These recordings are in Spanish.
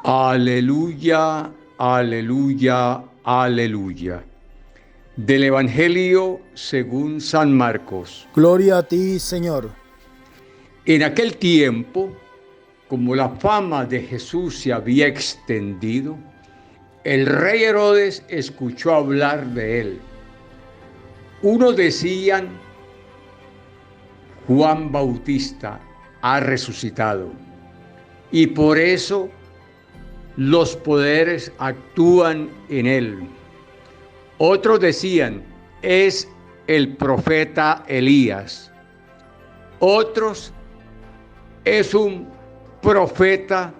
Aleluya, aleluya, aleluya. Del Evangelio según San Marcos. Gloria a ti, Señor. En aquel tiempo, como la fama de Jesús se había extendido, el rey Herodes escuchó hablar de él. Unos decían: Juan Bautista ha resucitado, y por eso los poderes actúan en él. Otros decían: es el profeta Elías. Otros: es un profeta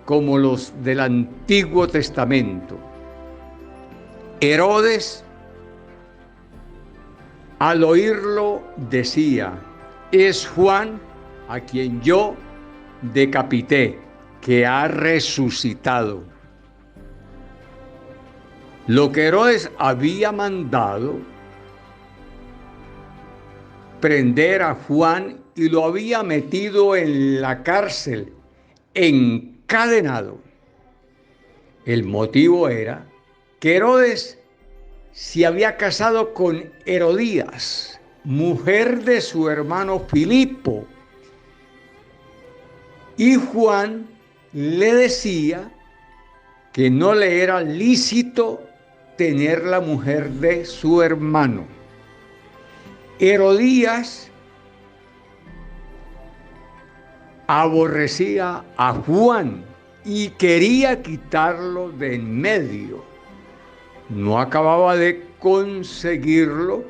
como los del Antiguo Testamento. Herodes, al oírlo, decía: es Juan, a quien yo decapité, que ha resucitado. Lo que Herodes había mandado prender a Juan y lo había metido en la cárcel, encadenado. El motivo era que Herodes se había casado con Herodías, mujer de su hermano Filipo, y Juan le decía que no le era lícito tener la mujer de su hermano. Herodías aborrecía a Juan y quería quitarlo de en medio. No acababa de conseguirlo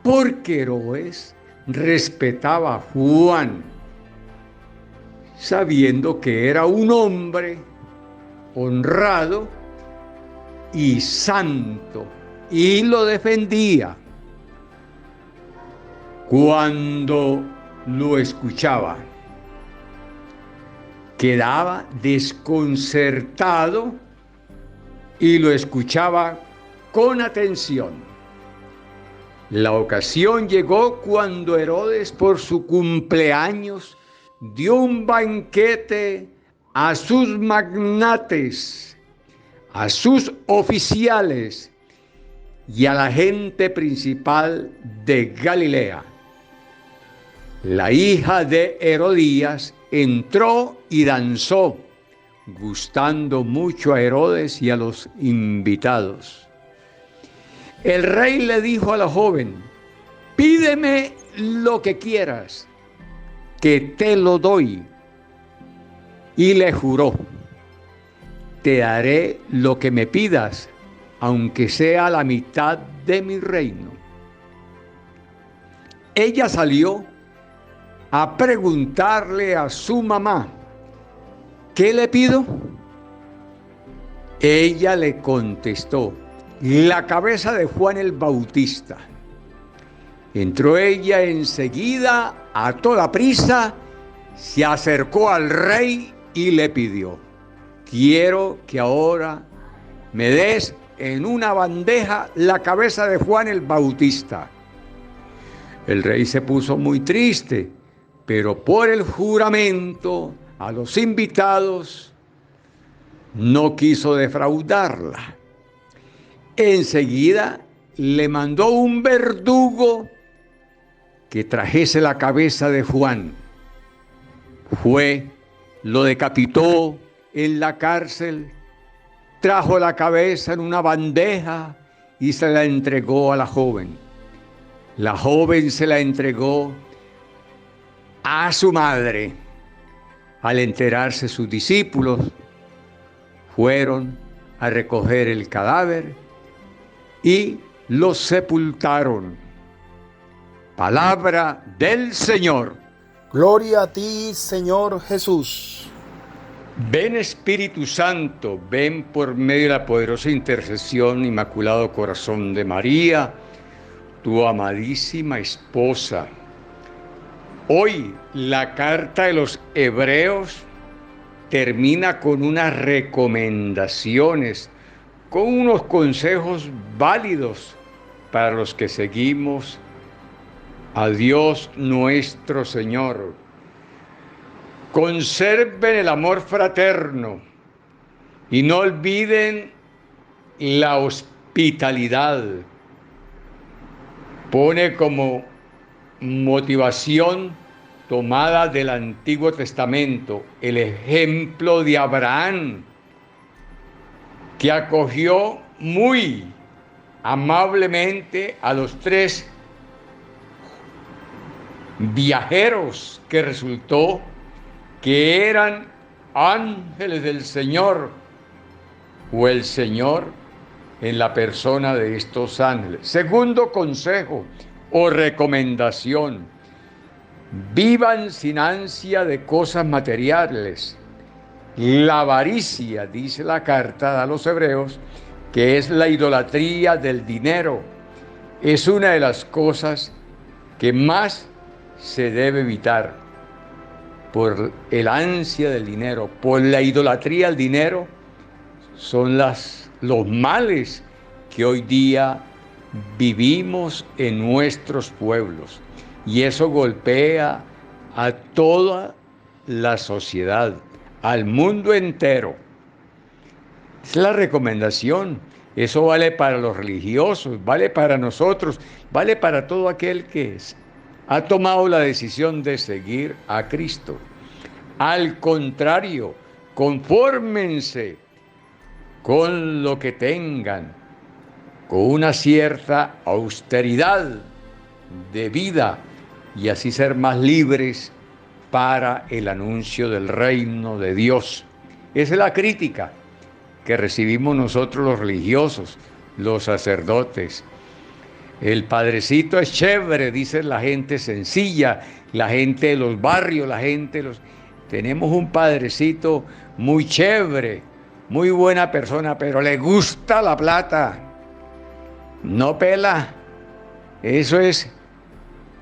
porque Herodes respetaba a Juan, sabiendo que era un hombre honrado y santo, y lo defendía. Cuando lo escuchaba, quedaba desconcertado y lo escuchaba con atención. La ocasión llegó cuando Herodes, por su cumpleaños, dio un banquete a sus magnates, a sus oficiales y a la gente principal de Galilea. La hija de Herodías entró y danzó, gustando mucho a Herodes y a los invitados. El rey le dijo a la joven: pídeme lo que quieras, que te lo doy. Y le juró: te daré lo que me pidas, aunque sea la mitad de mi reino. Ella salió a preguntarle a su mamá: ¿qué le pido? Ella le contestó: la cabeza de Juan el Bautista. Entró ella enseguida, a toda prisa, se acercó al rey y le pidió: quiero que ahora me des en una bandeja la cabeza de Juan el Bautista. El rey se puso muy triste, pero por el juramento a los invitados no quiso defraudarla. Enseguida le mandó un verdugo que trajese la cabeza de Juan. Fue, lo decapitó en la cárcel, trajo la cabeza en una bandeja y se la entregó a la joven. La joven se la entregó a su madre. Al enterarse sus discípulos, fueron a recoger el cadáver y lo sepultaron. Palabra del Señor. Gloria a ti, Señor Jesús. Ven, Espíritu Santo, ven por medio de la poderosa intercesión, Inmaculado Corazón de María, tu amadísima esposa. Hoy la carta de los Hebreos termina con unas recomendaciones, con unos consejos válidos para los que seguimos a Dios nuestro Señor. Conserven el amor fraterno, Y no olviden la hospitalidad. Pone como motivación tomada del Antiguo Testamento el ejemplo de Abraham, que acogió muy amablemente a los 3 viajeros que resultó que eran ángeles del Señor, o el Señor en la persona de estos ángeles. Segundo consejo o recomendación: vivan sin ansia de cosas materiales. La avaricia, dice la carta a los hebreos, que es la idolatría del dinero, es una de las cosas que más se debe evitar. Por el ansia del dinero, por la idolatría al dinero, son los males que hoy día vivimos en nuestros pueblos. Y eso golpea a toda la sociedad, al mundo entero. Es la recomendación. Eso vale para los religiosos, vale para nosotros, vale para todo aquel que ha tomado la decisión de seguir a Cristo. Al contrario, confórmense con lo que tengan, con una cierta austeridad de vida, y así ser más libres para el anuncio del reino de Dios. Esa es la crítica que recibimos nosotros los religiosos, los sacerdotes. El padrecito es chévere, dice la gente sencilla, la gente de los barrios, Tenemos un padrecito muy chévere, muy buena persona, pero le gusta la plata. No pela. Eso es,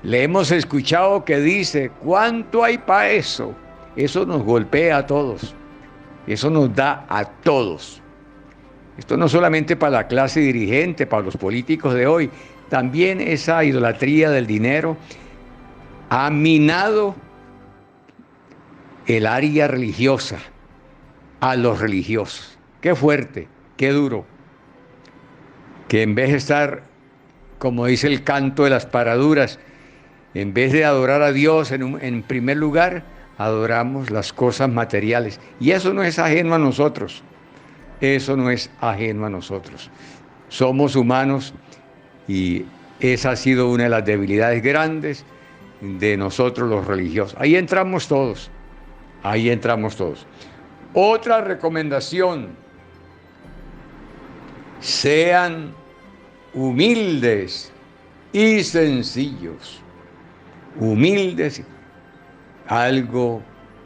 le hemos escuchado que dice, ¿cuánto hay para eso? Eso nos golpea a todos. Eso nos da a todos. Esto no solamente para la clase dirigente, para los políticos de hoy. También esa idolatría del dinero ha minado el área religiosa a los religiosos. Qué fuerte, qué duro. Que en vez de estar, como dice el canto de las paraduras, en vez de adorar a Dios en primer lugar, adoramos las cosas materiales. Y eso no es ajeno a nosotros. Eso no es ajeno a nosotros. Somos humanos y esa ha sido una de las debilidades grandes de nosotros los religiosos. Ahí entramos todos. Ahí entramos todos. Otra recomendación: sean humildes y sencillos. Humildes, algo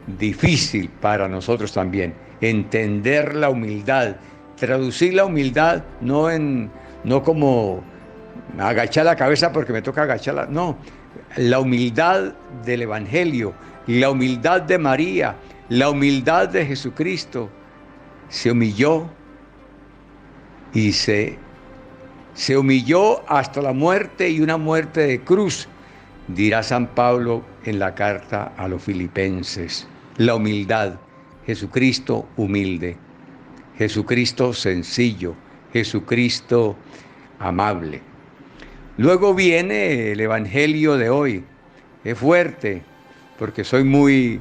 difícil para nosotros también, entender la humildad, traducir la humildad no como agachar la cabeza porque me toca agacharla, no, la humildad del Evangelio, la humildad de María, la humildad de Jesucristo. Se humilló y se humilló hasta la muerte, y una muerte de cruz, dirá San Pablo en la carta a los Filipenses. La humildad, Jesucristo humilde, Jesucristo sencillo, Jesucristo amable. Luego viene el Evangelio de hoy. Es fuerte, porque soy muy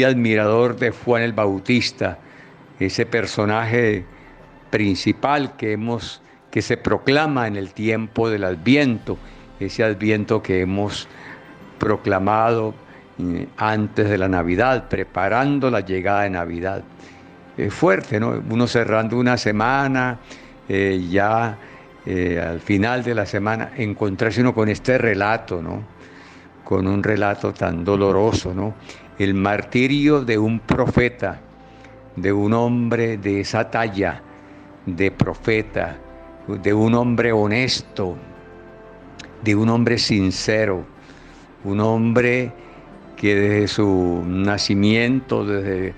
admirador de Juan el Bautista, ese personaje principal que se proclama en el tiempo del Adviento, ese Adviento que hemos proclamado antes de la Navidad, preparando la llegada de Navidad. Es fuerte, ¿no? Uno cerrando una semana, al final de la semana, encontrarse uno con este relato, ¿no? Con un relato tan doloroso, ¿no? El martirio de un profeta, de un hombre de esa talla, de profeta, de un hombre honesto, de un hombre sincero, un hombre que desde su nacimiento, desde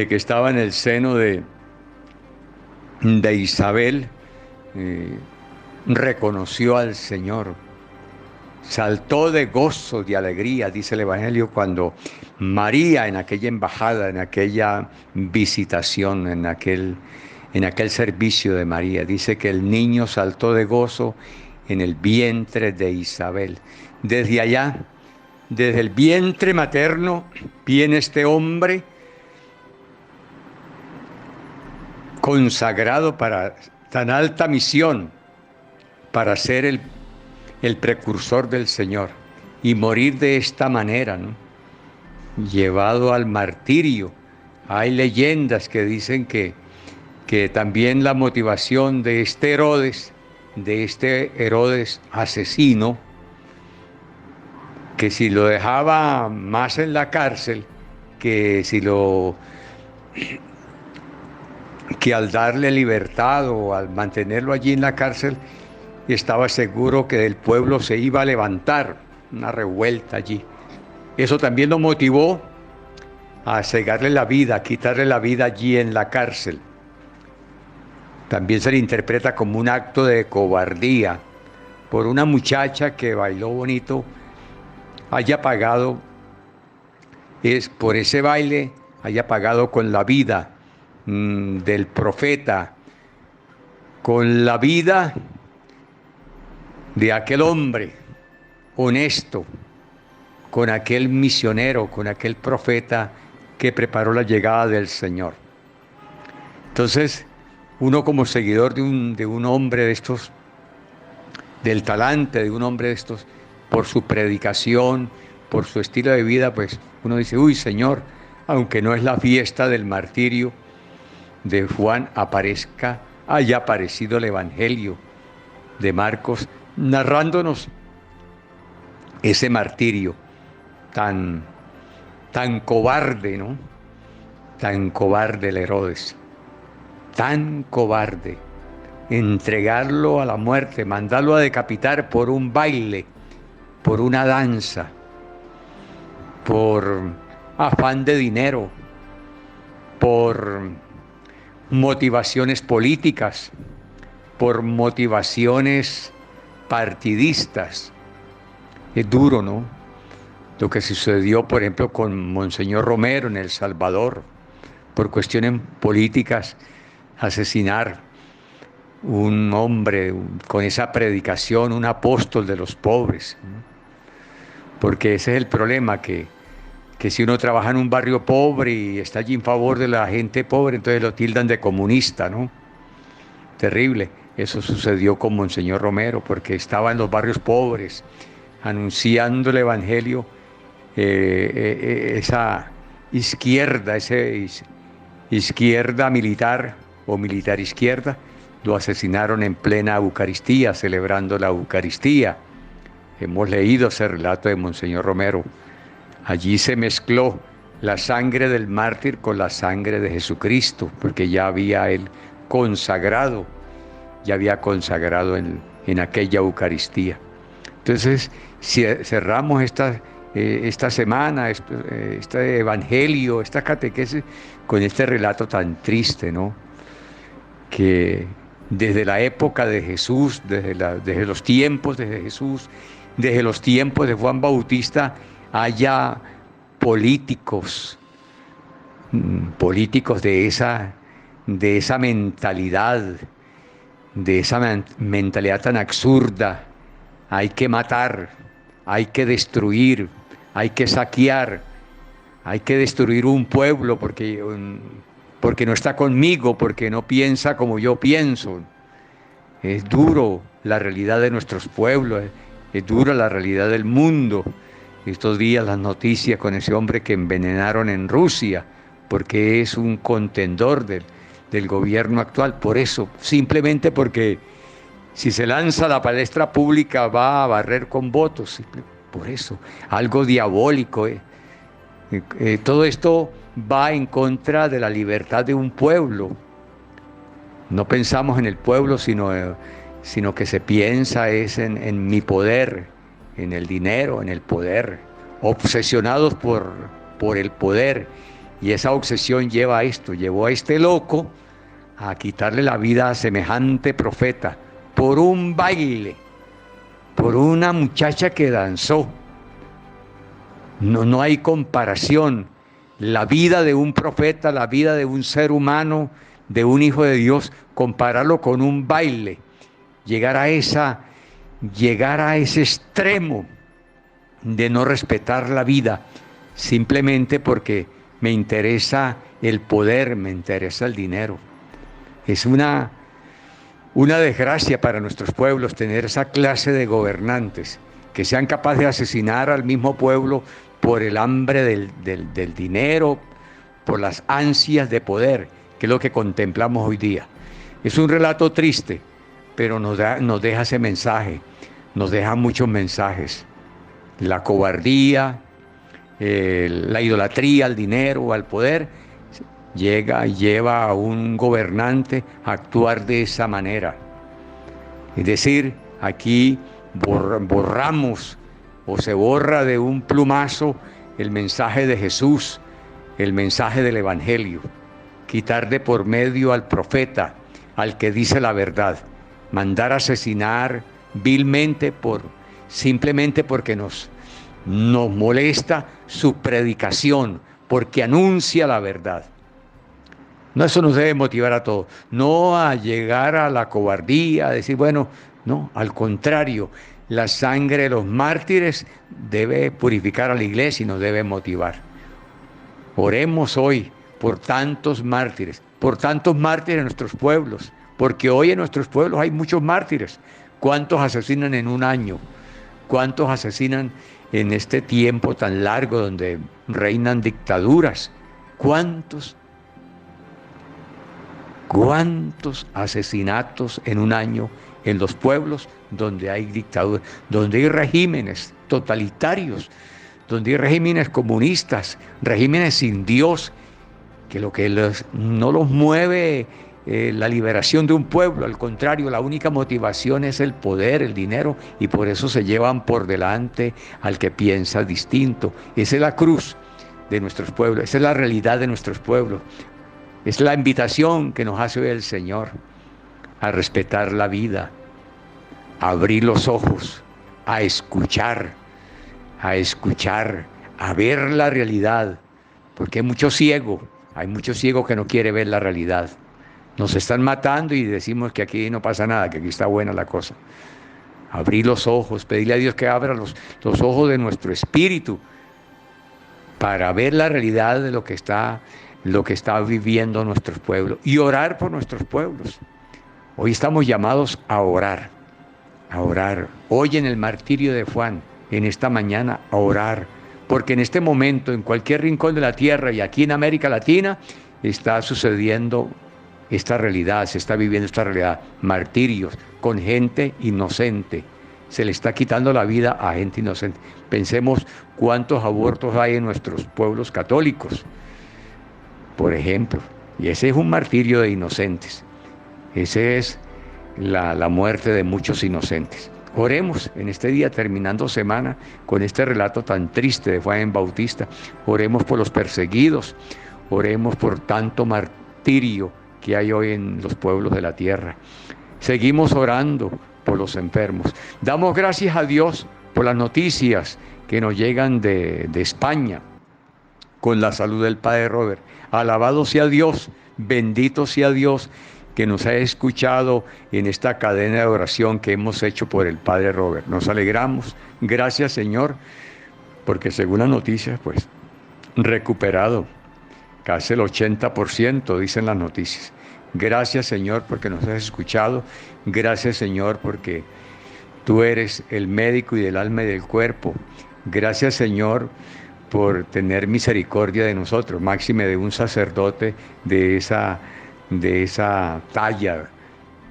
que estaba en el seno de Isabel, reconoció al Señor. saltó de gozo, de alegría, dice el Evangelio, cuando María, en aquella embajada, en aquella visitación, en aquel servicio de María, dice que el niño saltó de gozo en el vientre de Isabel. Desde allá, desde el vientre materno, viene este hombre consagrado para tan alta misión, para ser el precursor del Señor y morir de esta manera, ¿no? Llevado al martirio. Hay leyendas que dicen que también la motivación de este Herodes asesino, que si lo dejaba más en la cárcel, que al darle libertad o al mantenerlo allí en la cárcel, estaba seguro que el pueblo se iba a levantar, una revuelta allí. Eso también lo motivó a cegarle la vida, a quitarle la vida allí en la cárcel. También se le interpreta como un acto de cobardía por una muchacha que bailó bonito, haya pagado, por ese baile, haya pagado con la vida del profeta, con la vida de aquel hombre honesto, con aquel misionero, con aquel profeta que preparó la llegada del Señor. Entonces, uno como seguidor de un hombre de estos, del talante de un hombre de estos, por su predicación, por su estilo de vida, pues uno dice, uy, Señor, aunque no es la fiesta del martirio de Juan, haya aparecido el Evangelio de Marcos, narrándonos ese martirio tan cobarde, ¿no? Tan cobarde el Herodes, tan cobarde, entregarlo a la muerte, mandarlo a decapitar por un baile, por una danza, por afán de dinero, por motivaciones políticas, por motivaciones partidistas. Es duro, ¿no? Lo que sucedió, por ejemplo, con Monseñor Romero en El Salvador, por cuestiones políticas, asesinar un hombre con esa predicación, un apóstol de los pobres, ¿no? Porque ese es el problema, que si uno trabaja en un barrio pobre y está allí en favor de la gente pobre, entonces lo tildan de comunista, ¿no? Terrible. Eso sucedió con Monseñor Romero, porque estaba en los barrios pobres, anunciando el Evangelio, esa izquierda militar o militar izquierda, lo asesinaron en plena Eucaristía, celebrando la Eucaristía. Hemos leído ese relato de Monseñor Romero. Allí se mezcló la sangre del mártir con la sangre de Jesucristo, porque ya había él consagrado en aquella Eucaristía. Entonces, si cerramos esta semana, este Evangelio, esta catequesis, con este relato tan triste, ¿no? Que desde la época de Jesús, desde los tiempos de Jesús, desde los tiempos de Juan Bautista, haya políticos de esa mentalidad, tan absurda. Hay que matar, hay que destruir, hay que saquear, hay que destruir un pueblo porque no está conmigo, porque no piensa como yo pienso. Es duro la realidad de nuestros pueblos, es dura la realidad del mundo. Estos días las noticias con ese hombre que envenenaron en Rusia, porque es un contendor del gobierno actual. Por eso, simplemente porque si se lanza a la palestra pública va a barrer con votos. Por eso, algo diabólico. Todo esto va en contra de la libertad de un pueblo. No pensamos en el pueblo, sino que se piensa es en mi poder, en el dinero, en el poder, obsesionados por el poder. Y esa obsesión llevó a este loco a quitarle la vida a semejante profeta por un baile, por una muchacha que danzó. No hay comparación. La vida de un profeta, la vida de un ser humano, de un hijo de Dios, compararlo con un baile, llegar a ese extremo de no respetar la vida, simplemente porque me interesa el poder, me interesa el dinero. Es una desgracia para nuestros pueblos tener esa clase de gobernantes que sean capaces de asesinar al mismo pueblo por el hambre del dinero, por las ansias de poder, que es lo que contemplamos hoy día. Es un relato triste, pero nos deja ese mensaje, nos deja muchos mensajes. La cobardía, la idolatría al dinero, al poder, lleva a un gobernante a actuar de esa manera. Es decir, aquí borramos o se borra de un plumazo el mensaje de Jesús, el mensaje del Evangelio. Quitar de por medio al profeta, al que dice la verdad. Mandar a asesinar vilmente simplemente porque nos molesta su predicación, porque anuncia la verdad. No, eso nos debe motivar a todos, no a llegar a la cobardía, a decir, bueno, no, al contrario, la sangre de los mártires debe purificar a la iglesia y nos debe motivar. Oremos hoy por tantos mártires en nuestros pueblos, porque hoy en nuestros pueblos hay muchos mártires. ¿Cuántos asesinan en un año? ¿Cuántos asesinan en este tiempo tan largo donde reinan dictaduras? ¿Cuántos asesinatos en un año en los pueblos donde hay dictaduras, donde hay regímenes totalitarios, donde hay regímenes comunistas, regímenes sin Dios, que no los mueve la liberación de un pueblo, al contrario, la única motivación es el poder, el dinero, y por eso se llevan por delante al que piensa distinto. Esa es la cruz de nuestros pueblos, esa es la realidad de nuestros pueblos. Es la invitación que nos hace hoy el Señor a respetar la vida, a abrir los ojos, a escuchar, a ver la realidad, porque hay mucho ciego que no quiere ver la realidad. Nos están matando y decimos que aquí no pasa nada, que aquí está buena la cosa. Abrir los ojos, pedirle a Dios que abra los ojos de nuestro espíritu para ver la realidad de lo que está viviendo nuestros pueblos y orar por nuestros pueblos. Hoy estamos llamados a orar. Hoy en el martirio de Juan, en esta mañana, a orar, porque en este momento, en cualquier rincón de la tierra y aquí en América Latina, está sucediendo esta realidad, se está viviendo esta realidad, martirios con gente inocente. Se le está quitando la vida a gente inocente. Pensemos cuántos abortos hay en nuestros pueblos católicos, por ejemplo, y ese es un martirio de inocentes. Ese es la muerte de muchos inocentes. Oremos en este día, terminando semana, con este relato tan triste de Juan Bautista. Oremos por los perseguidos, oremos por tanto martirio que hay hoy en los pueblos de la tierra. Seguimos orando por los enfermos. Damos gracias a Dios por las noticias que nos llegan de España con la salud del Padre Robert. Alabado sea Dios, bendito sea Dios que nos ha escuchado en esta cadena de oración que hemos hecho por el Padre Robert. Nos alegramos. Gracias, Señor, porque según las noticias, pues, recuperado casi el 80%, dicen las noticias. Gracias, Señor, porque nos has escuchado. Gracias, Señor, porque tú eres el médico y del alma y del cuerpo. Gracias, Señor, por tener misericordia de nosotros, máxime de un sacerdote de esa talla,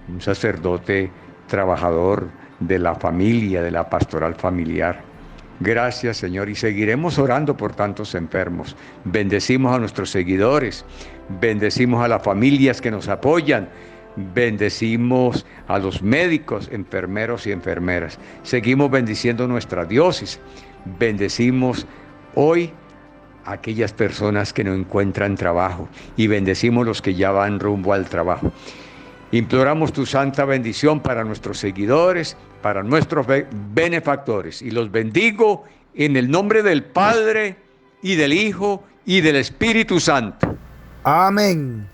un sacerdote trabajador de la familia, de la pastoral familiar. Gracias, Señor, y seguiremos orando por tantos enfermos. Bendecimos a nuestros seguidores, bendecimos a las familias que nos apoyan, bendecimos a los médicos, enfermeros y enfermeras. Seguimos bendiciendo nuestra diócesis, bendecimos hoy a aquellas personas que no encuentran trabajo y bendecimos los que ya van rumbo al trabajo. Imploramos tu santa bendición para nuestros seguidores, para nuestros benefactores. Y los bendigo en el nombre del Padre, y del Hijo, y del Espíritu Santo. Amén.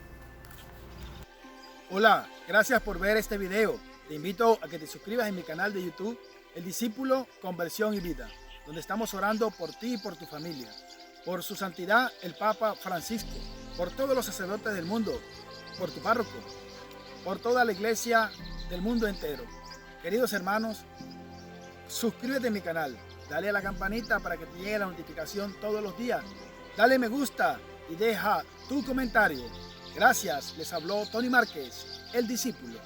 Hola, gracias por ver este video. Te invito a que te suscribas en mi canal de YouTube, El Discípulo, Conversión y Vida, donde estamos orando por ti y por tu familia, por su santidad el Papa Francisco, por todos los sacerdotes del mundo, por tu párroco, por toda la iglesia del mundo entero. Queridos hermanos, suscríbete a mi canal, dale a la campanita para que te llegue la notificación todos los días, dale me gusta y deja tu comentario. Gracias, les habló Tony Márquez, El Discípulo.